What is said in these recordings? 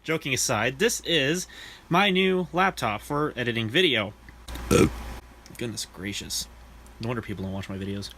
Joking aside, this is my new laptop for editing video. Goodness gracious. No wonder people don't watch my videos.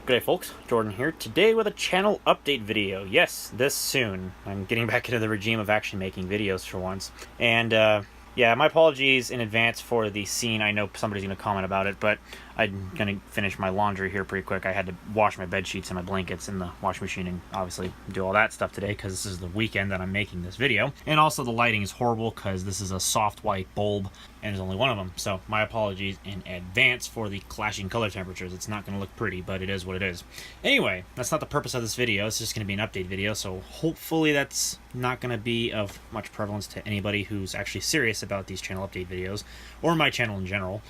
Good day folks, Jordan here, today with a channel update video. Yes, this soon. I'm getting back into the regime of actually making videos for once. And yeah, my apologies in advance for the scene. I know somebody's going to comment about it, but I'm going to finish my laundry here pretty quick. I had to wash my bed sheets and my blankets in the washing machine and obviously do all that stuff today because this is the weekend that I'm making this video. And also the lighting is horrible because this is a soft white bulb and there's only one of them. So my apologies in advance for the clashing color temperatures. It's not going to look pretty, but it is what it is. Anyway, that's not the purpose of this video. It's just going to be an update video. So hopefully that's not going to be of much prevalence to anybody who's actually serious about these channel update videos or my channel in general,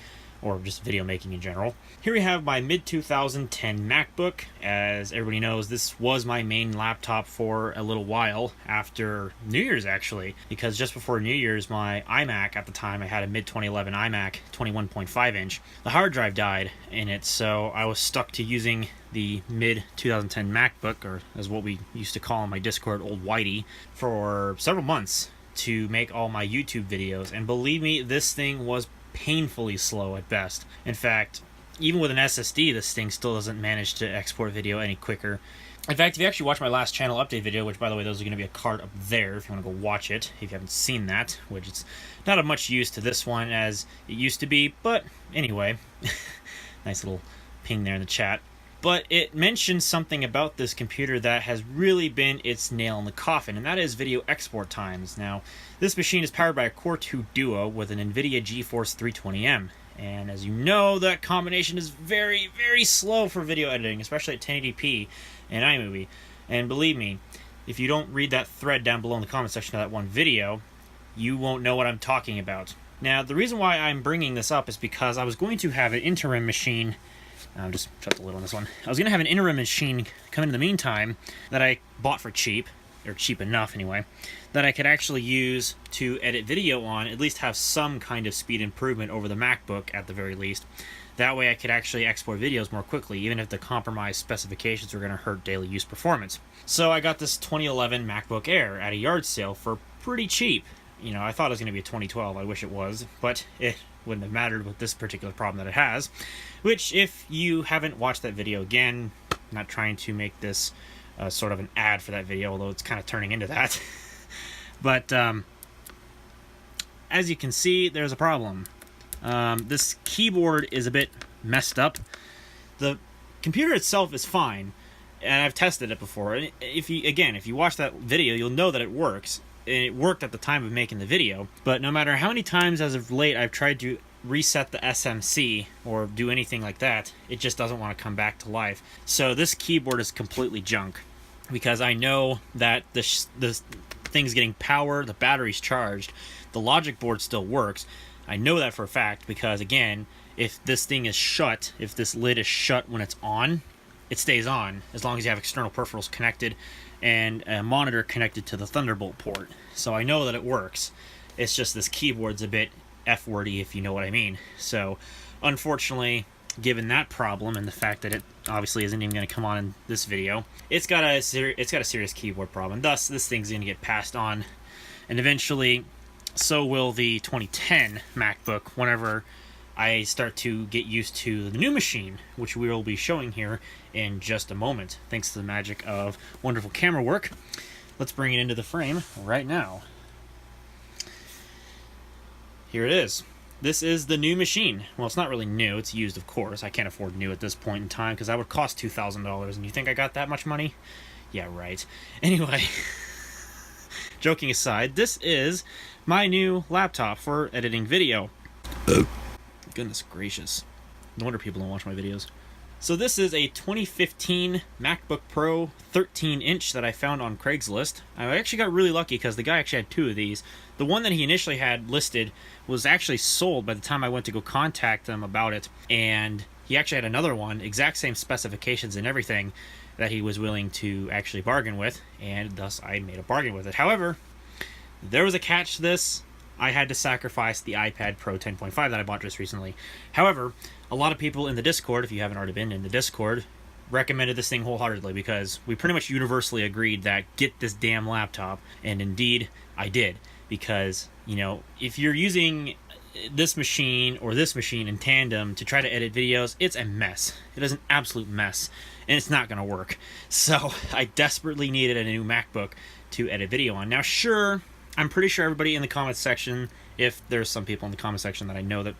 or just video making in general. Here we have my mid-2010 MacBook. As everybody knows, this was my main laptop for a little while after New Year's actually, because just before New Year's my iMac at the time, I had a mid-2011 iMac 21.5 inch. The hard drive died in it, so I was stuck to using the mid-2010 MacBook, or as what we used to call in my Discord, Old Whitey, for several months to make all my YouTube videos. And believe me, this thing was painfully slow at best. In fact, even with an SSD, this thing still doesn't manage to export video any quicker. In fact, if you actually watch my last channel update video, which by the way, those are going to be a card up there if you want to go watch it, if you haven't seen that, which it's not of much use to this one as it used to be, but anyway, nice little ping there in the chat. But it mentions something about this computer that has really been its nail in the coffin, and that is video export times. Now, this machine is powered by a Core 2 Duo with an NVIDIA GeForce 320M. And as you know, that combination is very, very slow for video editing, especially at 1080p and iMovie. And believe me, if you don't read that thread down below in the comment section of that one video, you won't know what I'm talking about. Now, the reason why I'm bringing this up is because I was going to have an interim machine. I'll just shut the lid on this one. I was going to have an interim machine come in the meantime that I bought for cheap, or cheap enough anyway, that I could actually use to edit video on, at least have some kind of speed improvement over the MacBook at the very least. That way I could actually export videos more quickly, even if the compromised specifications were going to hurt daily use performance. So I got this 2011 MacBook Air at a yard sale for pretty cheap. You know, I thought it was going to be a 2012, I wish it was, but it wouldn't have mattered with this particular problem that it has. Which, if you haven't watched that video, again, I'm not trying to make this sort of an ad for that video, although it's kind of turning into that. But as you can see, there's a problem. This keyboard is a bit messed up. The computer itself is fine, and I've tested it before. If you watch that video, you'll know that it works. It worked at the time of making the video, but no matter how many times as of late I've tried to reset the SMC or do anything like that, it just doesn't want to come back to life. So this keyboard is completely junk, because I know that the thing's getting power, the battery's charged, the logic board still works. I know that for a fact because, again, if this thing is shut, if this lid is shut when it's on, it stays on as long as you have external peripherals connected and a monitor connected to the Thunderbolt port. So I know that it works. It's just this keyboard's a bit F-wordy, if you know what I mean. So unfortunately, given that problem and the fact that it obviously isn't even going to come on in this video, it's got a serious keyboard problem. Thus, this thing's going to get passed on, and eventually so will the 2010 MacBook whenever I start to get used to the new machine, which we will be showing here in just a moment, thanks to the magic of wonderful camera work. Let's bring it into the frame right now. Here it is. This is the new machine. Well, it's not really new. It's used, of course. I can't afford new at this point in time because that would cost $2,000. And you think I got that much money? Yeah, right. Anyway, joking aside, this is my new laptop for editing video. Goodness gracious. No wonder people don't watch my videos. So this is a 2015 MacBook Pro 13-inch that I found on Craigslist. I actually got really lucky because the guy actually had two of these. The one that he initially had listed was actually sold by the time I went to go contact them about it. And he actually had another one, exact same specifications and everything, that he was willing to actually bargain with. And thus I made a bargain with it. However, there was a catch to this. I had to sacrifice the iPad Pro 10.5 that I bought just recently. However, a lot of people in the Discord, if you haven't already been in the Discord, recommended this thing wholeheartedly because we pretty much universally agreed that get this damn laptop, and indeed I did, because, you know, if you're using this machine or this machine in tandem to try to edit videos, it's a mess. It is an absolute mess, and it's not going to work. So I desperately needed a new MacBook to edit video on. Now, sure, I'm pretty sure everybody in the comments section, if there's some people in the comment section that I know that,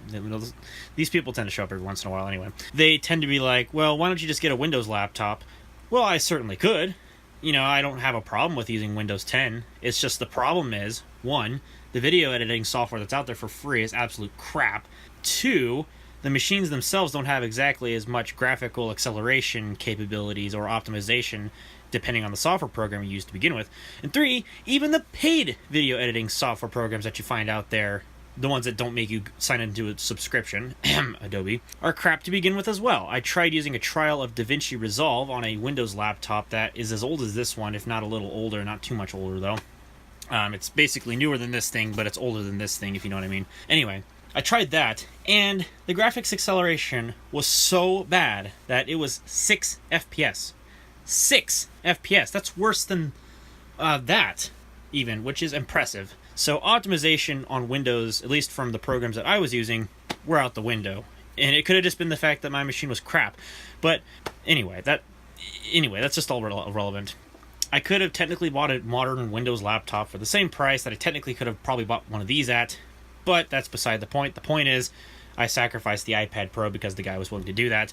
these people tend to show up every once in a while anyway, they tend to be like, well, why don't you just get a Windows laptop? Well, I certainly could. You know, I don't have a problem with using Windows 10. It's just the problem is, one, the video editing software that's out there for free is absolute crap. Two, the machines themselves don't have exactly as much graphical acceleration capabilities or optimization depending on the software program you use to begin with. And three, even the paid video editing software programs that you find out there, the ones that don't make you sign into a subscription, Adobe, are crap to begin with as well. I tried using a trial of DaVinci Resolve on a Windows laptop that is as old as this one, if not a little older, not too much older though. It's basically newer than this thing, but it's older than this thing, if you know what I mean. Anyway, I tried that, and the graphics acceleration was so bad that it was 6 FPS. 6 FPS. That's worse than that, even, which is impressive. So optimization on Windows, at least from the programs that I was using, were out the window. And it could have just been the fact that my machine was crap. But anyway, that's just all irrelevant. I could have technically bought a modern Windows laptop for the same price that I technically could have probably bought one of these at, but that's beside the point. The point is, I sacrificed the iPad Pro because the guy was willing to do that,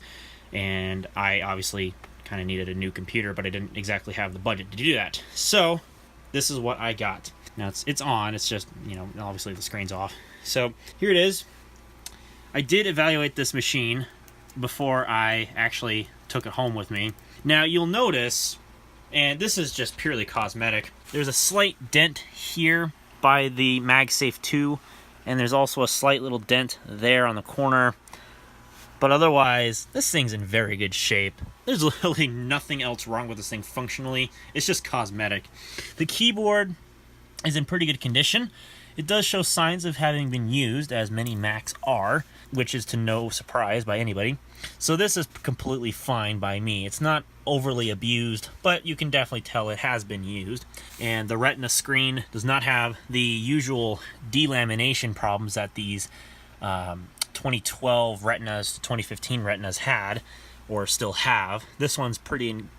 and I obviously kind of needed a new computer, but I didn't exactly have the budget to do that. So, this is what I got. Now, it's on, it's just, you know, obviously the screen's off. So, here it is. I did evaluate this machine before I actually took it home with me. Now, you'll notice, and this is just purely cosmetic, there's a slight dent here by the MagSafe 2, and there's also a slight little dent there on the corner. But otherwise, this thing's in very good shape. There's literally nothing else wrong with this thing functionally. It's just cosmetic. The keyboard is in pretty good condition. It does show signs of having been used, as many Macs are, which is to no surprise by anybody. So this is completely fine by me. It's not overly abused, but you can definitely tell it has been used. And the Retina screen does not have the usual delamination problems that these 2012 Retinas to 2015 Retinas had, or still have. This one's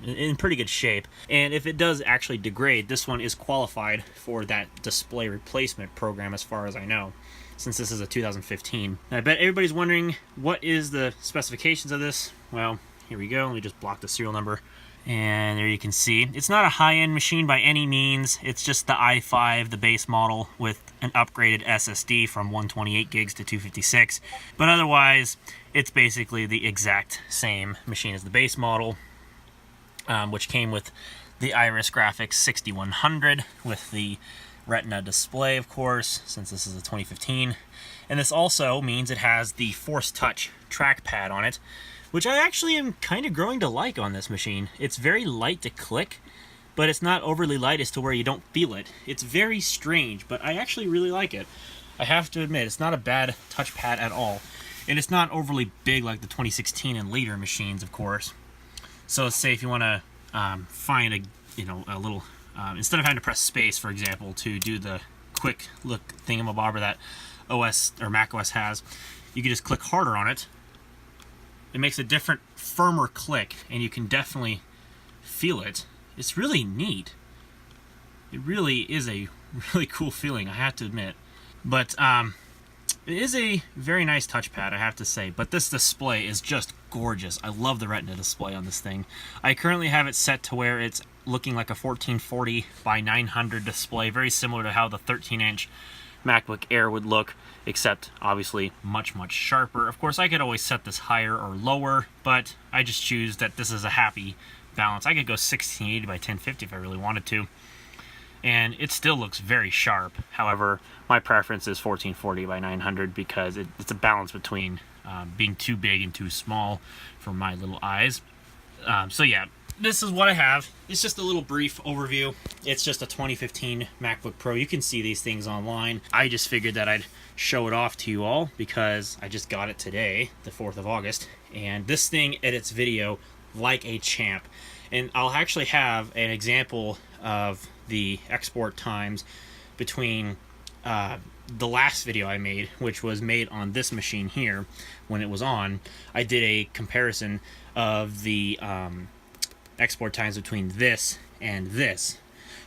in pretty good shape, and if it does actually degrade, this one is qualified for that display replacement program as far as I know, since this is a 2015. I bet everybody's wondering, what is the specifications of this? Well, here we go. Let me just block the serial number. And there you can see, it's not a high-end machine by any means. It's just the i5, the base model, with an upgraded SSD from 128 gigs to 256. But otherwise, it's basically the exact same machine as the base model, which came with the Iris Graphics 6100 with the Retina display, of course, since this is a 2015. And this also means it has the Force Touch trackpad on it, which I actually am kind of growing to like on this machine. It's very light to click, but it's not overly light as to where you don't feel it. It's very strange, but I actually really like it. I have to admit, it's not a bad touchpad at all. And it's not overly big like the 2016 and later machines, of course. So let's say if you want to find a little, instead of having to press space, for example, to do the quick look thingamabobber that OS or Mac OS has, you can just click harder on it. It makes a different, firmer click, and you can definitely feel it. It's really neat. It really is a really cool feeling, I have to admit. But it is a very nice touchpad, I have to say. But this display is just gorgeous. I love the Retina display on this thing. I currently have it set to where it's looking like a 1440 by 900 display, very similar to how the 13-inch MacBook Air would look, except obviously much, much sharper. Of course, I could always set this higher or lower, but I just choose that this is a happy balance. I could go 1680 by 1050 if I really wanted to, and it still looks very sharp. However, my preference is 1440 by 900 because it's a balance between being too big and too small for my little eyes. So yeah, this is what I have. It's just a little brief overview. It's just a 2015 MacBook Pro. You can see these things online. I just figured that I'd show it off to you all because I just got it today, the 4th of August, and this thing edits video like a champ. And I'll actually have an example of the export times between the last video I made, which was made on this machine here when it was on. I did a comparison of the export times between this and this.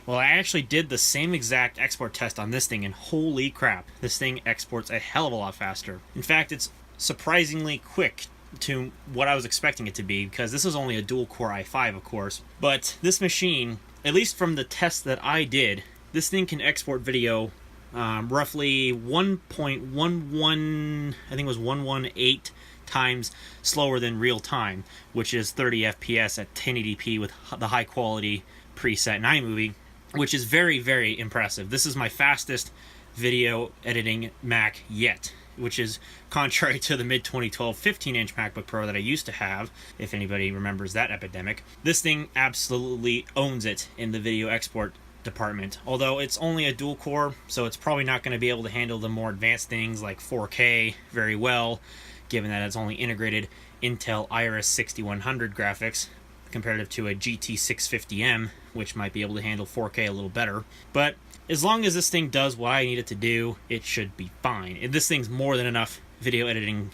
Well, I actually did the same exact export test on this thing, and holy crap, this thing exports a hell of a lot faster. In fact, it's surprisingly quick to what I was expecting it to be, because this is only a dual-core i5, of course. But this machine, at least from the test that I did, this thing can export video roughly 1.11, I think it was 118 times slower than real time, which is 30 FPS at 1080p with the high quality preset in iMovie, which is very, very impressive. This is my fastest video editing Mac yet, which is contrary to the mid-2012 15-inch MacBook Pro that I used to have, if anybody remembers that epidemic. This thing absolutely owns it in the video export department, although it's only a dual core, so it's probably not going to be able to handle the more advanced things like 4K very well, given that it's only integrated Intel Iris 6100 graphics comparative to a GT 650M, which might be able to handle 4K a little better. But as long as this thing does what I need it to do, it should be fine. And this thing's more than enough video editing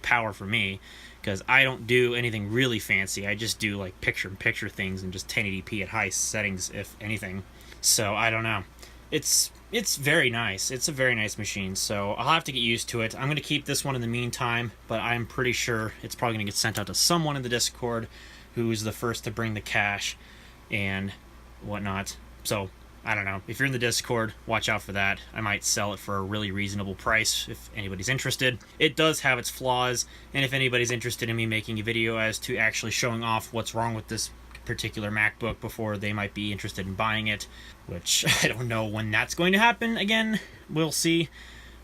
power for me, because I don't do anything really fancy. I just do like picture-in-picture things and just 1080p at high settings, if anything. So I don't know. It's very nice. It's a very nice machine, so I'll have to get used to it. I'm going to keep this one in the meantime, but I'm pretty sure it's probably going to get sent out to someone in the Discord who's the first to bring the cash and whatnot. So I don't know. If you're in the Discord, watch out for that. I might sell it for a really reasonable price if anybody's interested. It does have its flaws, and if anybody's interested in me making a video as to actually showing off what's wrong with this particular MacBook before they might be interested in buying it, which I don't know when that's going to happen again. We'll see.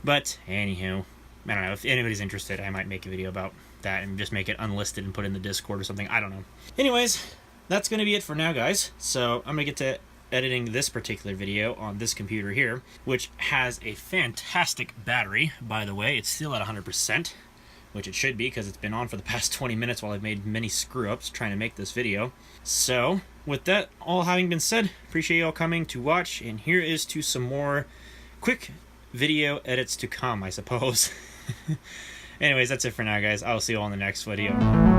But anywho, I don't know. If anybody's interested, I might make a video about that and just make it unlisted and put it in the Discord or something. I don't know. Anyways, that's going to be it for now, guys. So I'm going to get to editing this particular video on this computer here, which has a fantastic battery, by the way. It's still at 100%, which it should be because it's been on for the past 20 minutes while I've made many screw-ups trying to make this video. So, with that all having been said, appreciate you all coming to watch, and here is to some more quick video edits to come, I suppose. Anyways, that's it for now, guys. I'll see you all in the next video.